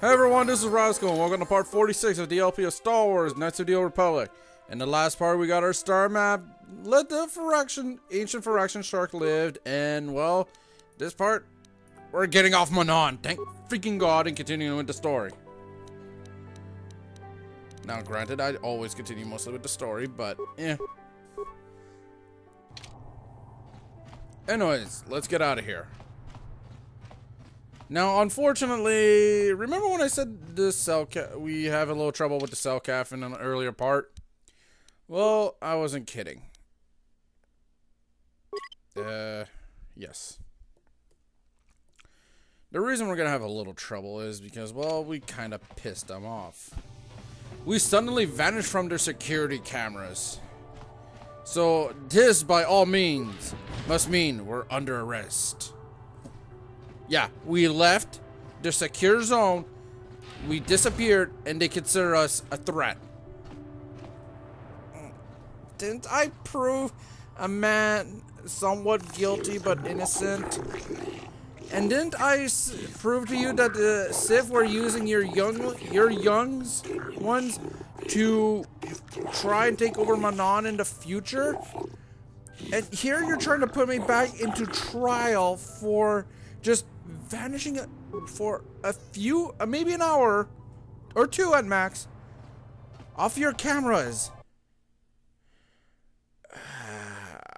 Hey everyone, this is Roscoe, and welcome to part 46 of the LP of Star Wars, Knights of the Old Republic. In the last part, we got our star map, let the ancient Phyrexian shark lived, and well, this part, we're getting off Manon, thank freaking God, and continuing with the story. Now granted, I always continue mostly with the story, but eh. Anyways, let's get out of here. Now, unfortunately, remember when I said the we have a little trouble with the cell calf in an earlier part? Well, I wasn't kidding. Yes. The reason we're gonna have a little trouble is because, well, we kind of pissed them off. We suddenly vanished from their security cameras. So, this, by all means, must mean we're under arrest. Yeah, we left the secure zone, we disappeared, and they consider us a threat. Didn't I prove a man somewhat guilty but innocent? And didn't I prove to you that the Sith were using your youngs ones to try and take over Manon in the future? And here you're trying to put me back into trial for just vanishing for a few, maybe an hour or two at max, off your cameras.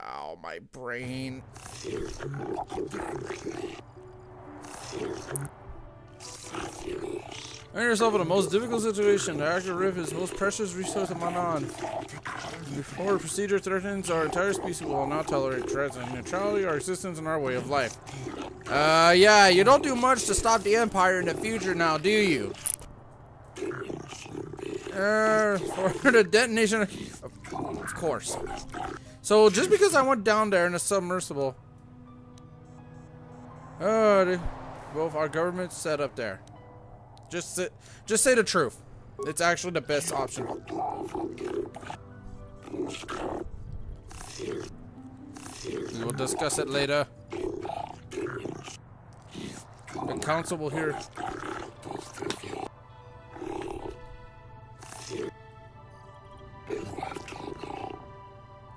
Ow, my brain. Find yourself in the most difficult situation. The active rift is the most precious resource of Manon. Before procedure threatens our entire species, we will not tolerate threats and neutrality, our existence, and our way of life. Yeah, you don't do much to stop the Empire in the future now, do you? For the detonation, of course. So, just because I went down there in a submersible, both our government's set up there. Just say the truth. It's actually the best option. We will discuss it later. The council will hear.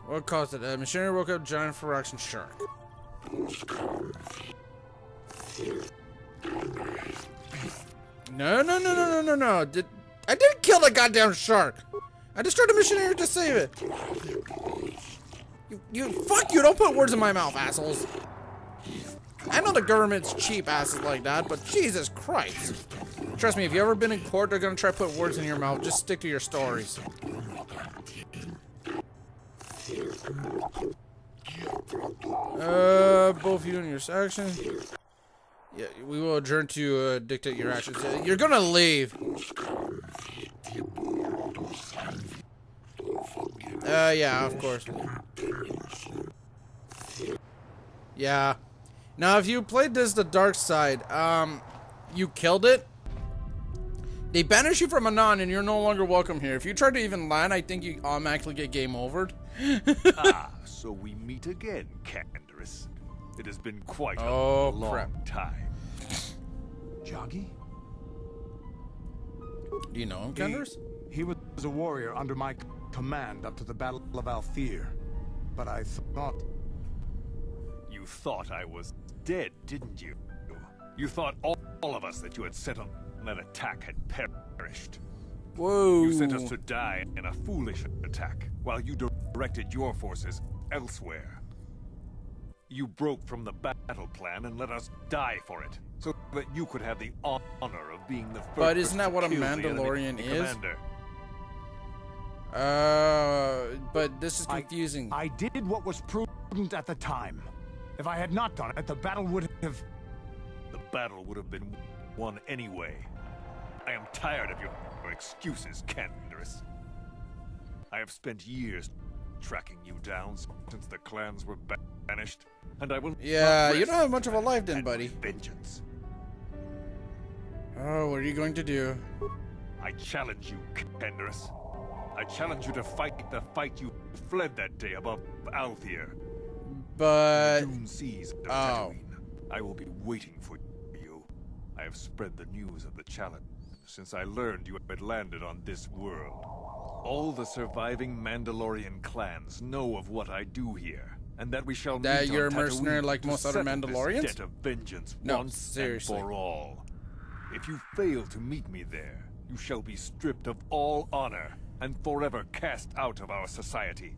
What caused it? Machinery woke up giant Phyrexian shark. No. I didn't kill the goddamn shark. I destroyed the machinery to save it. Fuck you! Don't put words in my mouth, assholes. I know the government's cheap asses like that, but Jesus Christ. Trust me, if you ever been in court, they're gonna try to put words in your mouth. Just stick to your stories. Both you and your actions. Yeah, we will adjourn to dictate your actions. You're gonna leave. Yeah, of course. Yeah. Now, if you played this the dark side, you killed it. They banish you from Manon, and you're no longer welcome here. If you try to even land, I think you automatically get game overed. So we meet again, Canderous. It has been quite a long time. Joggy? Do you know him, Canderous? He was a warrior under my command up to the Battle of Althir. But I thought... You thought I was dead, didn't you? You thought all of us that you had set on that attack had perished. Whoa. You sent us to die in a foolish attack, while you directed your forces elsewhere. You broke from the battle plan and let us die for it, so that you could have the honor of being the first. But isn't that what a to kill Mandalorian is? But this is confusing. I did what was prudent at the time. If I had not done it, the battle would have... The battle would have been won anyway. I am tired of your excuses, Canderous. I have spent years tracking you down since the clans were banished, and I will. Yeah, you don't have much of a life then, buddy. Vengeance. Oh, what are you going to do? I challenge you, Canderous. I challenge you to fight the fight you fled that day above Althir. But... Dune seas of Tatooine. I will be waiting for you. I have spread the news of the challenge. since I learned you had landed on this world. All the surviving Mandalorian clans know of what I do here, and that we shall That meet you're on a mercenary Tatooine like to most other settle this Mandalorians? debt of vengeance No, once seriously. and for all. If you fail to meet me there, you shall be stripped of all honor and forever cast out of our society.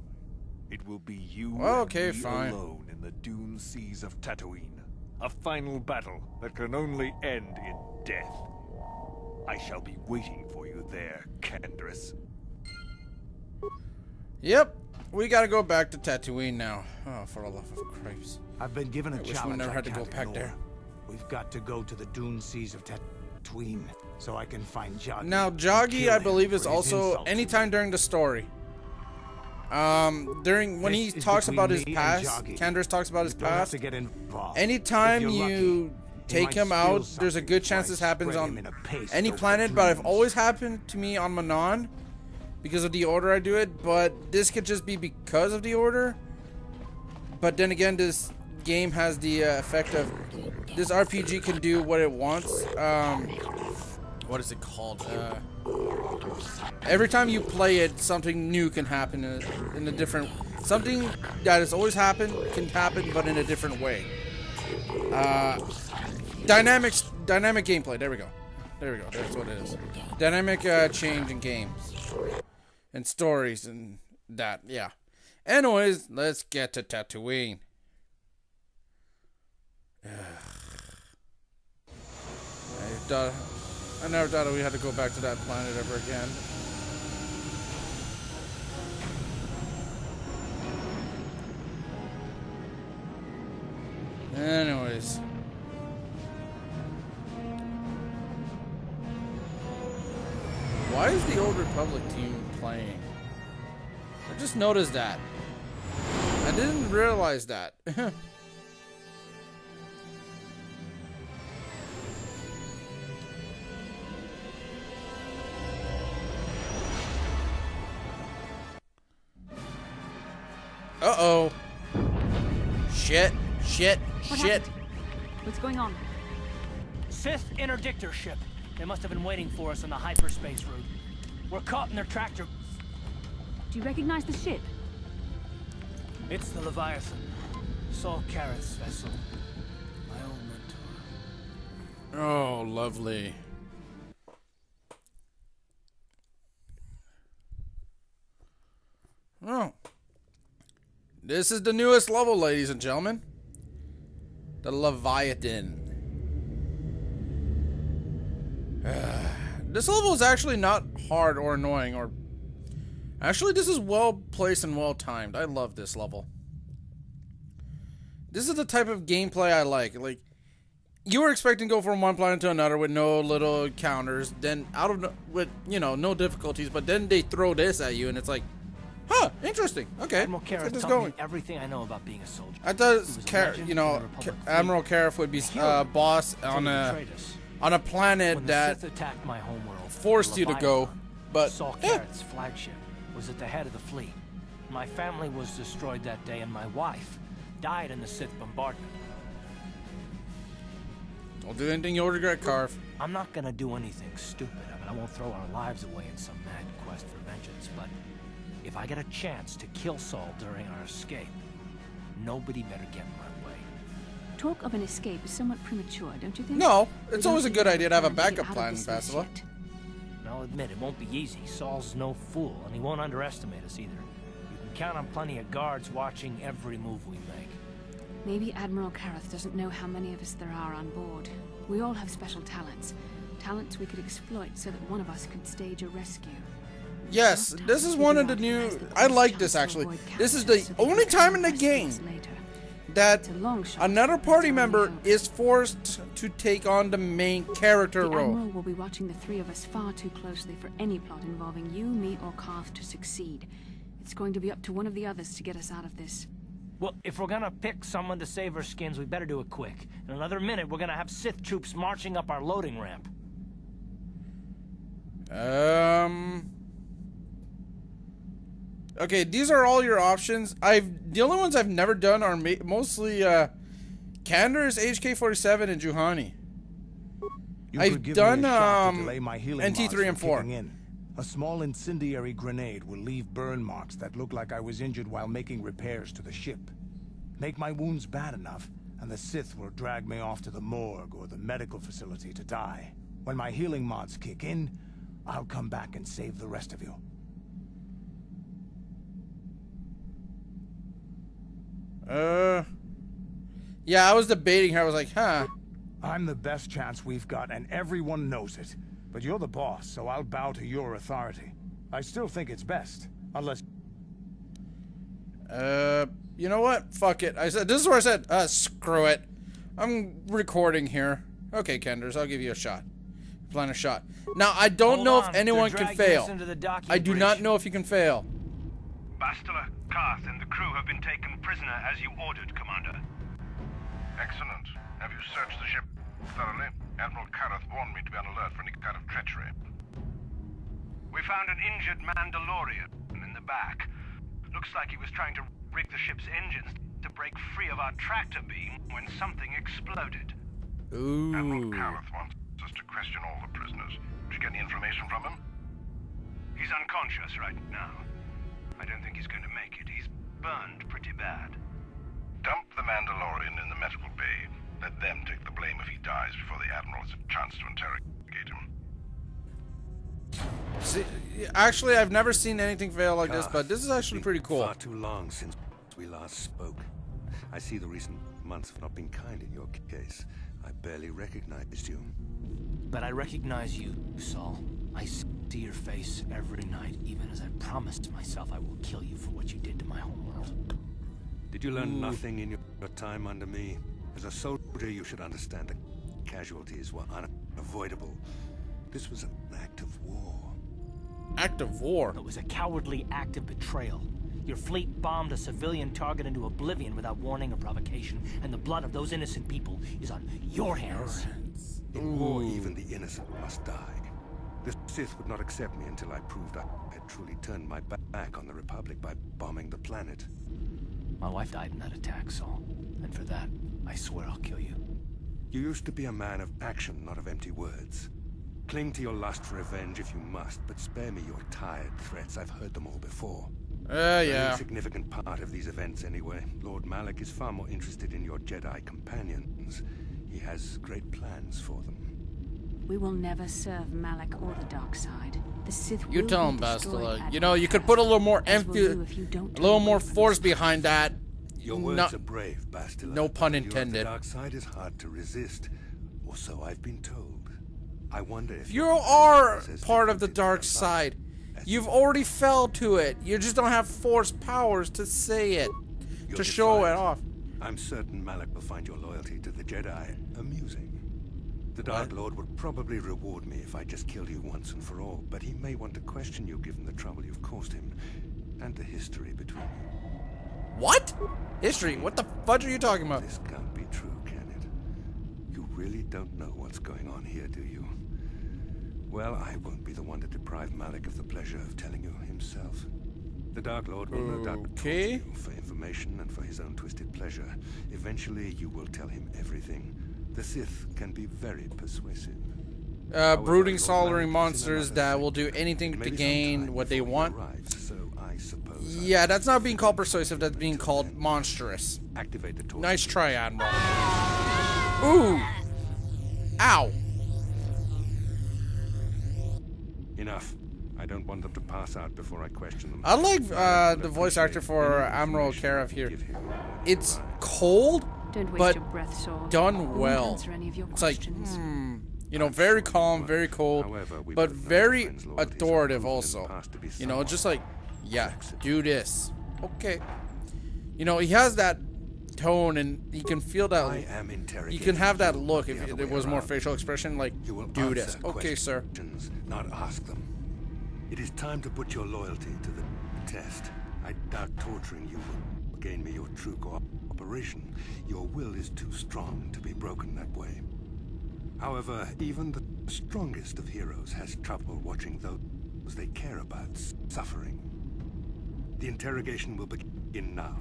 It will be you Okay, and me fine. alone in the dune seas of Tatooine. A final battle that can only end in death. I shall be waiting for you there, Canderous. Yep, we gotta go back to Tatooine now. Oh, for the love of Christ. I've been given a I wish we challenge never I had to go can't back ignore. there. We've got to go to the dune seas of Tatooine so I can find Joggy. Now, and Joggy, kill I him believe, is for his also insult to anytime me. during the story. When This he is talks between about his me and past, Joggy. Candace talks about his You don't have past. to get involved. Anytime If you're you lucky, take might him steal out, there's a something good before chance I this happens spread him on in a paste any over the planet, but I've dunes. always happened to me on Manon because of the order I do it, but this could just be because of the order. But then again, this game has the effect of this RPG can do what it wants. What is it called? Every time you play it, something new can happen in a different... Something that has always happened can happen, but in a different way. Dynamic gameplay. There we go. That's what it is. Dynamic change in games. And stories and that. Yeah. Anyways, let's get to Tatooine. I never thought we had to go back to that planet ever again. Anyways. Why is the Old Republic team playing? I just noticed that. I didn't realize that. Uh-oh. Shit. What happened? What's going on? Sith interdictor ship. They must have been waiting for us on the hyperspace route. We're caught in their tractor. Do you recognize the ship? It's the Leviathan. Saul Carroth's vessel. My old mentor. Oh, lovely. Oh. This is the newest level, ladies and gentlemen. The Leviathan. This level is actually not hard or annoying or... Actually, this is well placed and well timed. I love this level. This is the type of gameplay I like. Like, you were expecting to go from one planet to another with no little counters, then with, you know, no difficulties, but then they throw this at you and it's like, huh, interesting. Okay, Admiral let's get Carroth this taught going. me everything I know about being a soldier. I thought He was a legend in the Republic Admiral Carroth would be boss fleet on until he a betrayed us. planet When the that Sith attacked my homeworld, forced the you to go, Leviathan, but Saul Carroth's flagship was at the head of the fleet. My family was destroyed that day, and my wife died in the Sith bombardment. don't do anything you'll regret, Carve. I'm not gonna do anything stupid. I mean, I won't throw our lives away in some mad quest for vengeance, but if I get a chance to kill Saul during our escape, nobody better get in my way. Talk of an escape is somewhat premature, don't you think? No, We it's don't always a need good idea to have a plan to get backup out of plan, this mess Vasila. yet. And I'll admit, it won't be easy. Saul's no fool, and he won't underestimate us either. You can count on plenty of guards watching every move we make. Maybe Admiral Carroth doesn't know how many of us there are on board. We all have special talents. Talents we could exploit so that one of us could stage a rescue. Yes, this is one of the new... I like this, actually. This is the only time in the game that another party member is forced to take on the main character The role. Admiral will be watching the three of us far too closely for any plot involving you, me, or Carth to succeed. It's going to be up to one of the others to get us out of this. Well, if we're gonna pick someone to save our skins, we better do it quick. In another minute, we're gonna have Sith troops marching up our loading ramp. Okay, these are all your options. The only ones I've never done are mostly Cander's, HK-47, and Juhani. You I've could give done me a shot to delay my healing NT3 mods from and 4. kicking in. A small incendiary grenade will leave burn marks that look like I was injured while making repairs to the ship. Make my wounds bad enough, and the Sith will drag me off to the morgue or the medical facility to die. When my healing mods kick in, I'll come back and save the rest of you. Yeah, I was debating her. I was like, huh. I'm the best chance we've got, and everyone knows it. But you're the boss, so I'll bow to your authority. I still think it's best, unless... You know what? Fuck it. This is where I said, screw it. I'm recording here. Okay, Kenders, I'll give you a shot. Plan a shot. Now, I don't know if anyone can fail. I do not know if you can fail. Bastila, Karth, and the crew have been taken prisoner as you ordered, Commander. Excellent. Have you searched the ship thoroughly? Admiral Karth warned me to be on alert for any kind of treachery. We found an injured Mandalorian in the back. Looks like he was trying to rig the ship's engines to break free of our tractor beam when something exploded. Ooh. Admiral Karth wants us to question all the prisoners. Did you get any information from him? He's unconscious right now. I don't think he's going to make it. He's burned pretty bad. Dump the Mandalorian in the medical bay. Let them take the blame if he dies before the Admiral has a chance to interrogate him. See, actually, I've never seen anything fail like this, but this is actually pretty cool. Far too long since we last spoke. I see the recent months have not been kind in your case. I barely recognized you. But I recognize you, Saul. I see your face every night, even as I promised myself I will kill you for what you did to my homeworld. Did you learn nothing in your time under me? As a soldier, you should understand that casualties were unavoidable. This was an act of war. Act of war? It was a cowardly act of betrayal. Your fleet bombed a civilian target into oblivion without warning or provocation, and the blood of those innocent people is on your hands. In war, even the innocent must die. The Sith would not accept me until I proved I had truly turned my back on the Republic by bombing the planet. My wife died in that attack, Saul. And for that, I swear I'll kill you. You used to be a man of action, not of empty words. Cling to your lust for revenge if you must, but spare me your tired threats. I've heard them all before. Yeah. An insignificant part of these events, anyway. Lord Malak is far more interested in your Jedi companions. He has great plans for them. We will never serve Malak or the dark side. The Sith You will tell be him, destroyed, Bastila. You know, you could put a little more as will you if you don't a little turn more away from force us. behind that. Your words are brave, Bastila. No pun The allure of intended. The dark side is hard to resist, or so I've been told. I wonder if You are as part of the different dark as side. as You've you already fell to it. You just don't have force powers to say it, You're to show it defiant. off. I'm certain Malak will find your loyalty to the Jedi amusing. The Dark Lord would probably reward me if I just killed you once and for all, but he may want to question you given the trouble you've caused him, and the history between you. What? History? What the fudge are you talking about? This can't be true, can it? You really don't know what's going on here, do you? Well, I won't be the one to deprive Malak of the pleasure of telling you himself. The Dark Lord will no doubt torture Okay. you for information and for his own twisted pleasure. Eventually, you will tell him everything. The Sith can be very persuasive. Brooding, Lord soldering Malak is in monsters another that will sector. do anything to Maybe gain sometime what they before he want. arrives, so I suppose Yeah, that's not being called persuasive, that's being called monstrous. activate the torch. Nice try, Admiral. Ooh! Ow! Enough. I don't want them to pass out before I question them. I like I the would voice actor appreciate for any Admiral information Karaf here. you give him when It's you arrive. cold, Don't waste but your breath, Saul. done We won't well. answer any of your It's like, questions. you know, very calm, very cold, However, we but both know very friends' loyalties have authoritative proven in the also. past to be You know, somewhat just like, yeah, flexible. do this. Okay. You know, he has that tone, and you can feel that. I am You interrogating can have that you, look not if the other there way was more around. facial expression, like, You will do this. answer Okay, sir. questions, not ask them. It is time to put your loyalty to the test. I doubt torturing you will gain me your true cooperation. Your will is too strong to be broken that way. However, even the strongest of heroes has trouble watching those they care about suffering. The interrogation will begin now.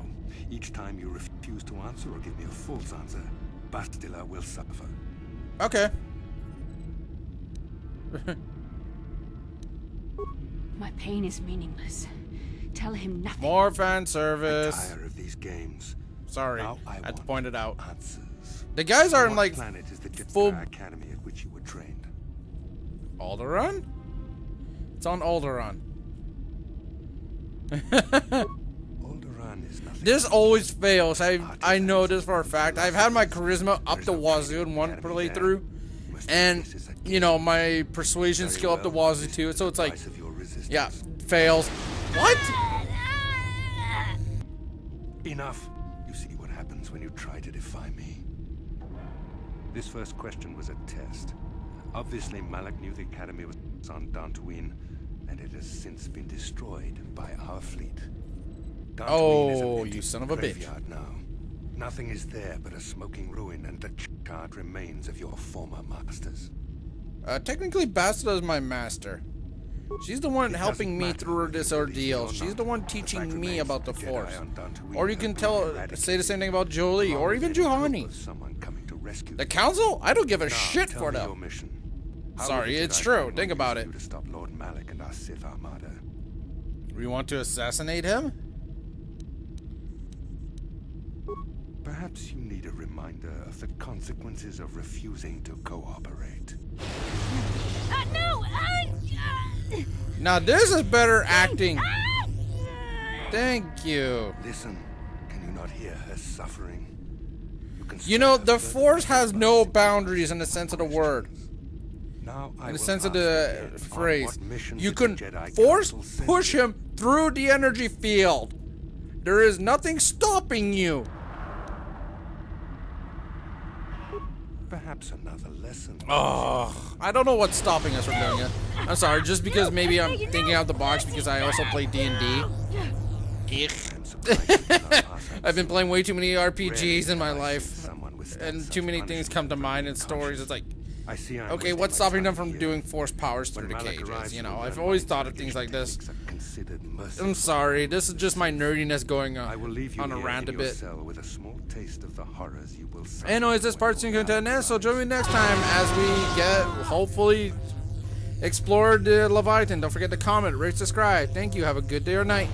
Each time you refuse to answer or give me a false answer, Bastila will suffer. Okay. My pain is meaningless. Tell him nothing. More fan I'm service. tired of these games. Sorry, Now I had to want point it out. Answers. The guys On aren't what like planet is the full Jedi Academy at which you were trained? Alderaan? It's on Alderaan. Alderaan is nothing. This always fails. I know this for a fact. I've had my charisma up the wazoo in one playthrough, and you know my persuasion skill up the wazoo too. So it's like, yeah, fails. What? Enough. You see what happens when you try to defy me. This first question was a test. Obviously, Malak knew the Academy was on Dantooine, and it has since been destroyed by our fleet. Dantooine is a Oh, big you son of a bitch. graveyard now. Nothing is there but a smoking ruin and the charred remains of your former masters. Technically, Bastila is my master. She's the one helping me through this ordeal. She's the one teaching me about the Force. Or you can say the same thing about Jolie, or even Juhani. The Council? I don't give a shit for them. Sorry, it's true. Think about it. To stop Lord Malak and our Sith Armada. We want to assassinate him? Perhaps you need a reminder of the consequences of refusing to cooperate. No! Now this is better acting. Thank you. Listen, can you not hear her suffering? You know, the Force has no boundaries in the sense of the word. Now In the sense of the phrase. You can force push him through the energy field. There is nothing stopping you. Perhaps another lesson. Oh, I don't know what's stopping us from doing it. I'm sorry, just because maybe I'm thinking out the box because I also play D&D. I've been playing way too many RPGs in my life, and too many things come to mind in stories. It's like, okay, what's stopping them from doing force powers through the cages? You know, I've always thought of things like this. I'm sorry, this is just my nerdiness going on a rant a bit. Anyways, this part's soon content ends, so join me next time as we get, hopefully, explore the Leviathan. Don't forget to comment, rate, subscribe. Thank you, have a good day or night.